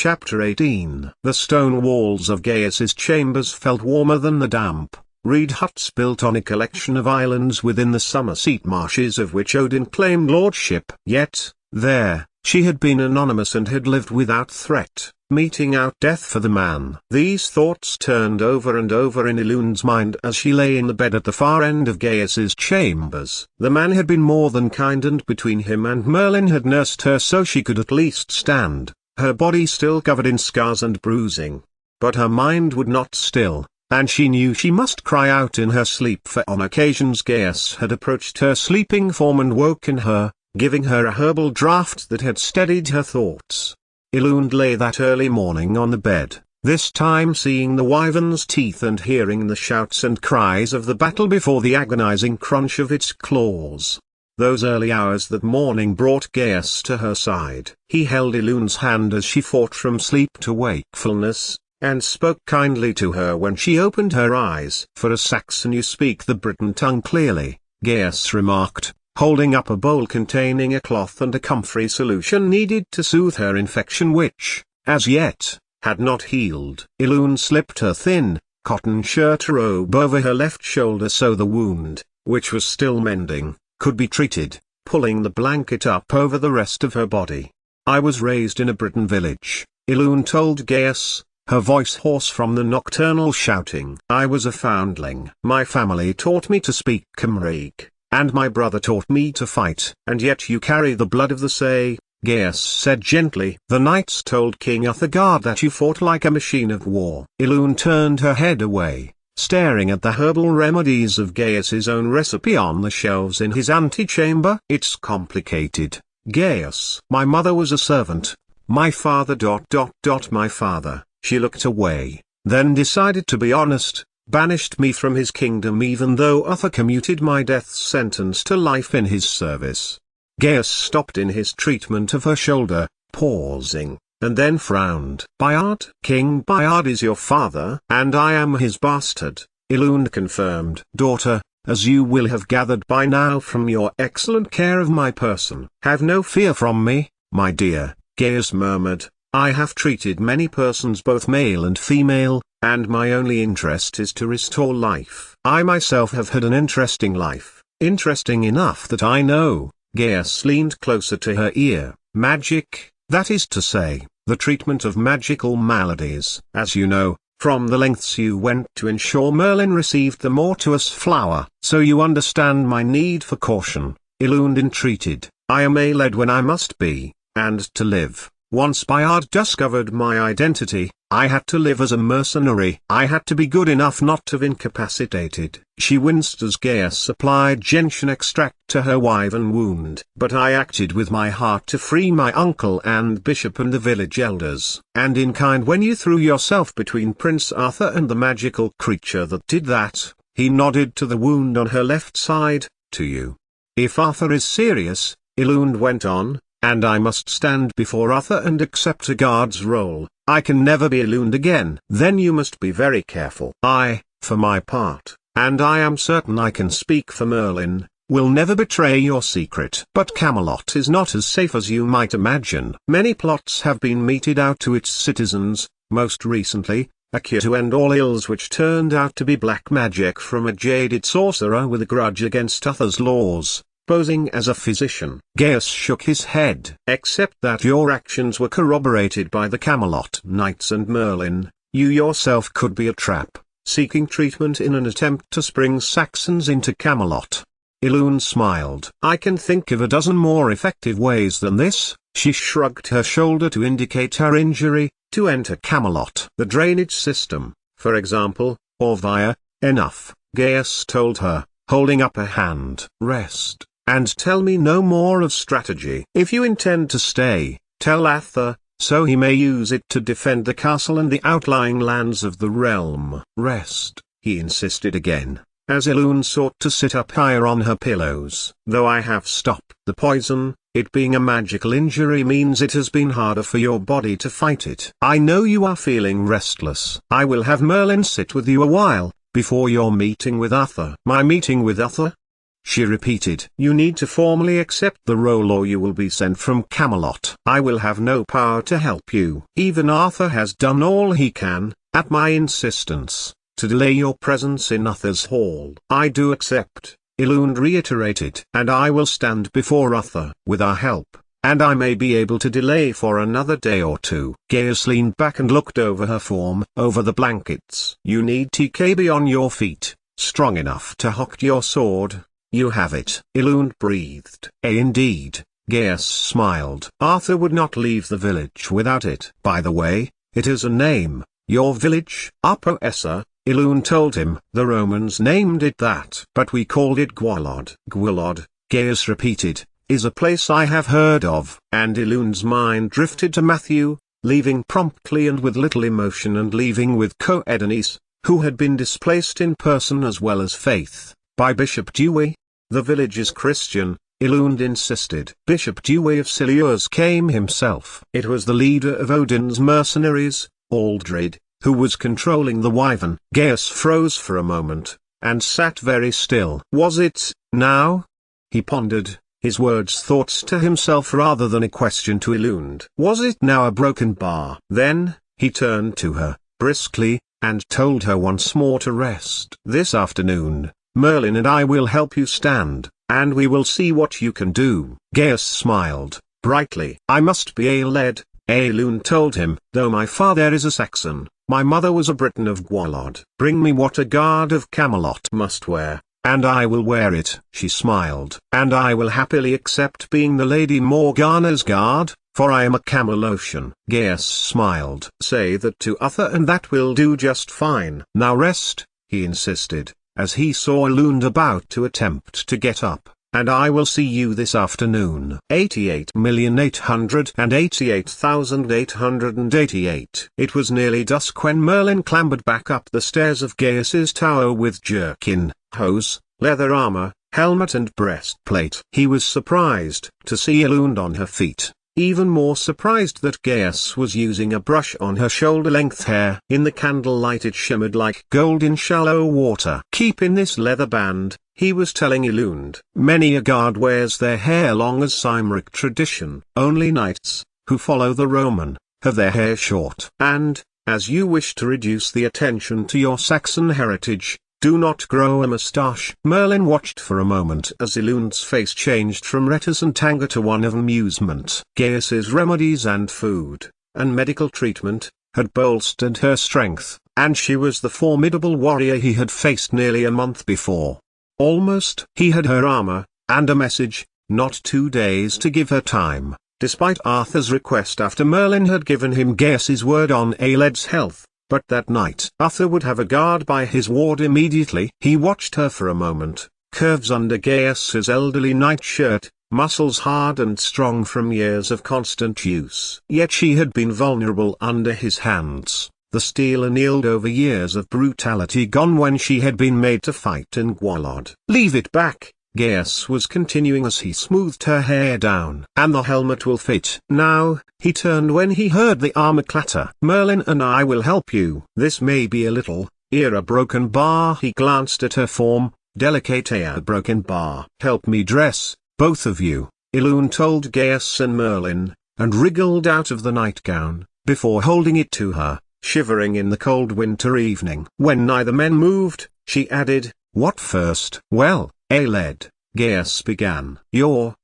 Chapter 18. The stone walls of Gaius's chambers felt warmer than the damp, reed huts built on a collection of islands within the summer seat marshes of which Odin claimed lordship. Yet, there, she had been anonymous and had lived without threat, meting out death for the man. These thoughts turned over and over in Illune's mind as she lay in the bed at the far end of Gaius's chambers. The man had been more than kind, and between him and Merlin had nursed her so she could at least stand, her body still covered in scars and bruising. But her mind would not still, and she knew she must cry out in her sleep, for on occasions Gaius had approached her sleeping form and woken her, giving her a herbal draught that had steadied her thoughts. Ilune lay that early morning on the bed, this time seeing the wyvern's teeth and hearing the shouts and cries of the battle before the agonizing crunch of its claws. Those early hours that morning brought Gaius to her side. He held Ilune's hand as she fought from sleep to wakefulness, and spoke kindly to her when she opened her eyes. "For a Saxon you speak the Briton tongue clearly," Gaius remarked, holding up a bowl containing a cloth and a comfrey solution needed to soothe her infection which, as yet, had not healed. Ilune slipped her thin, cotton shirt robe over her left shoulder so the wound, which was still mending, could be treated, pulling the blanket up over the rest of her body. "I was raised in a Briton village," Ilune told Gaius, her voice hoarse from the nocturnal shouting. "I was a foundling. My family taught me to speak Cymraeg, and my brother taught me to fight." "And yet you carry the blood of the Say," Gaius said gently. "The knights told King Uthagard that you fought like a machine of war." Ilune turned her head away, staring at the herbal remedies of Gaius's own recipe on the shelves in his antechamber. "It's complicated, Gaius. My mother was a servant. My father ... My father," she looked away, then decided to be honest, "banished me from his kingdom even though Uther commuted my death sentence to life in his service." Gaius stopped in his treatment of her shoulder, pausing, and then frowned. "Bayard? King Bayard is your father?" "And I am his bastard," Ilune confirmed. "Daughter, as you will have gathered by now from your excellent care of my person." "Have no fear from me, my dear," Gaius murmured. "I have treated many persons both male and female, and my only interest is to restore life. I myself have had an interesting life, interesting enough that I know." Gaius leaned closer to her ear. "Magic, that is to say, the treatment of magical maladies. As you know, from the lengths you went to ensure Merlin received the mortuous flower. So you understand my need for caution," Ilune entreated. "I am a lad when I must be, and to live. Once Bayard discovered my identity, I had to live as a mercenary. I had to be good enough not to be incapacitated." She winced as Gaius applied gentian extract to her wyvern wound. "But I acted with my heart to free my uncle and bishop and the village elders." "And in kind when you threw yourself between Prince Arthur and the magical creature that did that," he nodded to the wound on her left side, "to you. If Arthur is serious," Ilune went on, "and I must stand before Arthur and accept a guard's role, I can never be Ilune again. Then you must be very careful. I, for my part, and I am certain I can speak for Merlin, will never betray your secret." "But Camelot is not as safe as you might imagine. Many plots have been meted out to its citizens, most recently, a cure to end all ills which turned out to be black magic from a jaded sorcerer with a grudge against Uther's laws, posing as a physician." Gaius shook his head. "Except that your actions were corroborated by the Camelot knights and Merlin, you yourself could be a trap, seeking treatment in an attempt to spring Saxons into Camelot." Ilune smiled. "I can think of a dozen more effective ways than this." She shrugged her shoulder to indicate her injury. "To enter Camelot. The drainage system, for example, or via, enough," Gaius told her, holding up a hand. "Rest, and tell me no more of strategy. If you intend to stay, tell Arthur, so he may use it to defend the castle and the outlying lands of the realm." "Rest," he insisted again, as Ilune sought to sit up higher on her pillows. "Though I have stopped the poison, it being a magical injury means it has been harder for your body to fight it. I know you are feeling restless. I will have Merlin sit with you a while, before your meeting with Arthur." "My meeting with Arthur?" she repeated. You need to formally accept the role or you will be sent from Camelot. I will have no power to help you. Even Arthur has done all he can, at my insistence, to delay your presence in Uther's hall. I do accept, Elund reiterated. And I will stand before Uther with our help, and I may be able to delay for another day or two. Gaius leaned back and looked over her form, over the blankets. You need to be on your feet, strong enough to hock your sword. You have it. Elund breathed. Indeed, Gaius smiled. Arthur would not leave the village without it. By the way, it is a name, your village. Upper Essa, Elund told him. The Romans named it that. But we called it Gwalod. Gwalod, Gaius repeated, is a place I have heard of. And Elund's mind drifted to Matthew, leaving promptly and with little emotion and leaving with Coedenice, who had been displaced in person as well as faith, by Bishop Dewey. The village is Christian, Elund insisted. Bishop Dewey of Silures came himself. It was the leader of Odin's mercenaries, Aldred, who was controlling the wyvern. Gaius froze for a moment, and sat very still. Was it, now? He pondered, his words thoughts to himself rather than a question to Elund. Was it now a broken bar? Then, he turned to her, briskly, and told her once more to rest. This afternoon, Merlin and I will help you stand, and we will see what you can do. Gaius smiled, brightly. I must be Aeled, Elund told him. Though my father is a Saxon, my mother was a Briton of Gwalod. Bring me what a guard of Camelot must wear, and I will wear it. She smiled. And I will happily accept being the Lady Morgana's guard, for I am a Camelocian. Gaius smiled. Say that to Uther and that will do just fine. Now rest, he insisted, as he saw Elund about to attempt to get up, and I will see you this afternoon. 88,888,888. It was nearly dusk when Merlin clambered back up the stairs of Gaius's tower with jerkin, hose, leather armor, helmet and breastplate. He was surprised to see Elund on her feet. Even more surprised that Gaius was using a brush on her shoulder-length hair. In the candlelight it shimmered like gold in shallow water. Keep in this leather band, he was telling Elund. Many a guard wears their hair long as Cymric tradition. Only knights, who follow the Roman, have their hair short. And, as you wish to reduce the attention to your Saxon heritage, do not grow a moustache. Merlin watched for a moment as Elund's face changed from reticent anger to one of amusement. Gaius's remedies and food, and medical treatment, had bolstered her strength, and she was the formidable warrior he had faced nearly a month before. Almost. He had her armor, and a message, not 2 days to give her time, despite Arthur's request after Merlin had given him Gaius's word on Aeled's health. But that night Arthur would have a guard by his ward immediately. He watched her for a moment, curves under Gaius's elderly nightshirt, muscles hard and strong from years of constant use. Yet she had been vulnerable under his hands, the steel annealed over years of brutality gone when she had been made to fight in Gwalod. Leave it back, Gaius was continuing as he smoothed her hair down. And the helmet will fit. Now, he turned when he heard the armor clatter. Merlin and I will help you. This may be a little, a broken bar. He glanced at her form, delicate a broken bar. Help me dress, both of you, Elund told Gaius and Merlin, and wriggled out of the nightgown, before holding it to her, shivering in the cold winter evening. When neither men moved, she added, what first? Well, Aeled, Gaius began. Your,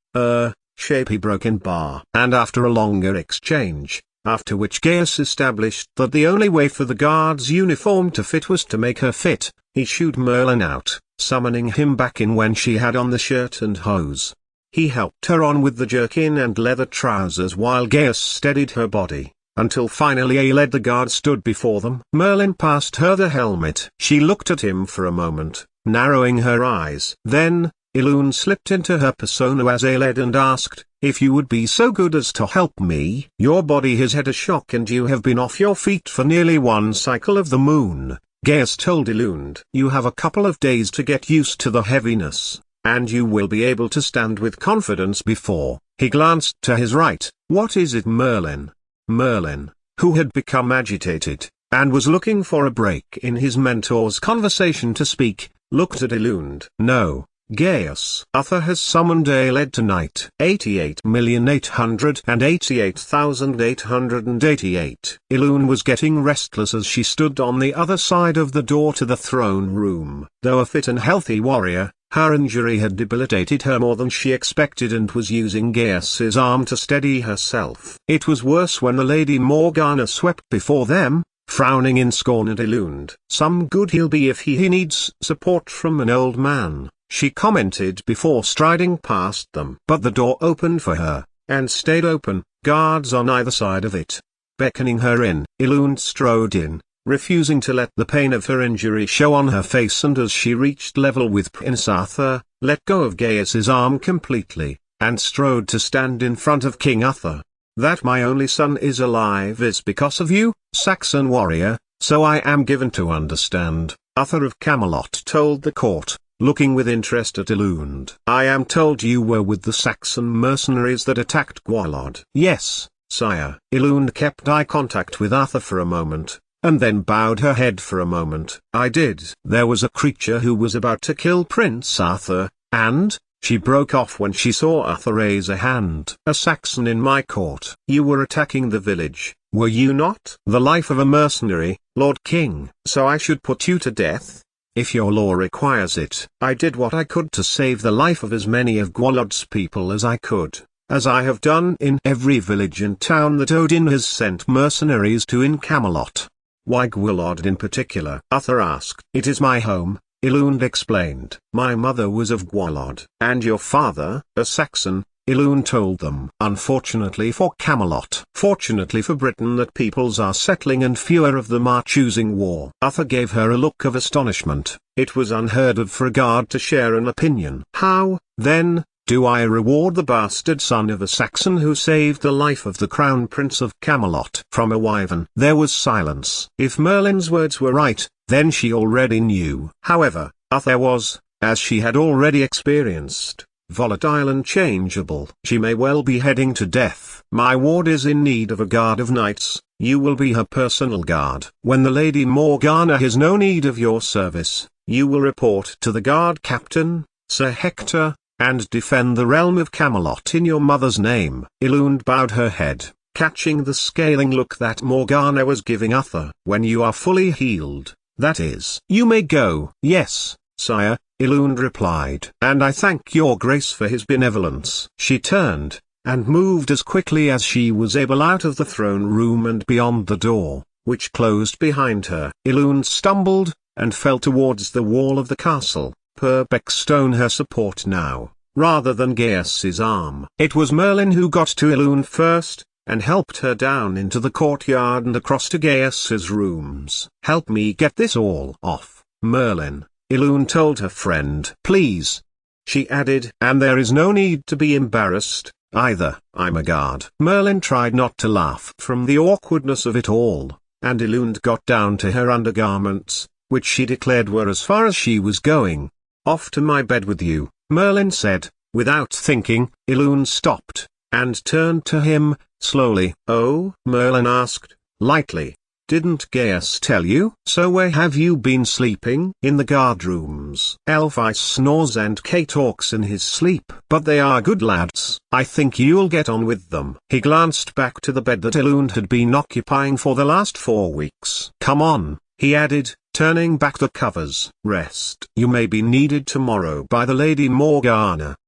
shapy broken bar. And after a longer exchange, after which Gaius established that the only way for the guard's uniform to fit was to make her fit, he shooed Merlin out, summoning him back in when she had on the shirt and hose. He helped her on with the jerkin and leather trousers while Gaius steadied her body, until finally Aeled the guard stood before them. Merlin passed her the helmet. She looked at him for a moment, narrowing her eyes. Then, Elund slipped into her persona as Aeled and asked, if you would be so good as to help me. Your body has had a shock and you have been off your feet for nearly one cycle of the moon, Gaius told Elund. You have a couple of days to get used to the heaviness, and you will be able to stand with confidence before. He glanced to his right. What is it, Merlin? Merlin, who had become agitated, and was looking for a break in his mentor's conversation to speak, looked at Elund. No, Gaius. Uther has summoned a lead tonight. 88,888,888. Elune was getting restless as she stood on the other side of the door to the throne room. Though a fit and healthy warrior, her injury had debilitated her more than she expected and was using Gaius's arm to steady herself. It was worse when the Lady Morgana swept before them, frowning in scorn at Elune. "Some good he'll be if he needs support from an old man," she commented before striding past them. But the door opened for her, and stayed open, guards on either side of it. Beckoning her in, Elune strode in, refusing to let the pain of her injury show on her face, and as she reached level with Prince Arthur, let go of Gaius's arm completely, and strode to stand in front of King Arthur. "That my only son is alive is because of you, Saxon warrior, so I am given to understand," Arthur of Camelot told the court, looking with interest at Elune. "I am told you were with the Saxon mercenaries that attacked Gualod." "Yes, sire." Elune kept eye contact with Arthur for a moment, and then bowed her head for a moment. "I did." "There was a creature who was about to kill Prince Arthur, and—" She broke off when she saw Arthur raise a hand. "A Saxon in my court." "You were attacking the village, were you not?" "The life of a mercenary, Lord King." "So I should put you to death? If your law requires it." "I did what I could to save the life of as many of Gualod's people as I could, as I have done in every village and town that Odin has sent mercenaries to in Camelot." "Why Gualod in particular?" Arthur asked. "It is my home," Elune explained. "My mother was of Gualod." "And your father, a Saxon," Elune told them. "Unfortunately for Camelot, fortunately for Britain that peoples are settling and fewer of them are choosing war." Arthur gave her a look of astonishment. It was unheard of for a guard to share an opinion. "How, then, do I reward the bastard son of a Saxon who saved the life of the crown prince of Camelot from a wyvern?" There was silence. If Merlin's words were right, then she already knew. However, Arthur was, as she had already experienced, volatile and changeable. "She may well be heading to death. My ward is in need of a guard of knights. You will be her personal guard. When the Lady Morgana has no need of your service, you will report to the guard captain, Sir Hector, and defend the realm of Camelot in your mother's name." Elune bowed her head, catching the scaling look that Morgana was giving Arthur. "When you are fully healed, that is. You may go." "Yes, sire," Elune replied. "And I thank your grace for his benevolence." She turned, and moved as quickly as she was able out of the throne room and beyond the door, which closed behind her. Elune stumbled, and fell towards the wall of the castle, Purbeck Stone her support now, rather than Gaius's arm. It was Merlin who got to Elune first, and helped her down into the courtyard and across to Gaius's rooms. "Help me get this all off, Merlin," Elune told her friend. "Please," she added, "and there is no need to be embarrassed, either. I'm a guard." Merlin tried not to laugh from the awkwardness of it all, and Elune got down to her undergarments, which she declared were as far as she was going. "Off to my bed with you," Merlin said. Without thinking, Elune stopped, and turned to him, slowly. "Oh?" Merlin asked, lightly. "Didn't Gaius tell you?" "So where have you been sleeping?" "In the guard rooms. Elphice snores and Kay talks in his sleep. But they are good lads. I think you'll get on with them." He glanced back to the bed that Elune had been occupying for the last 4 weeks. "Come on," he added, turning back the covers. "Rest. You may be needed tomorrow by the Lady Morgana."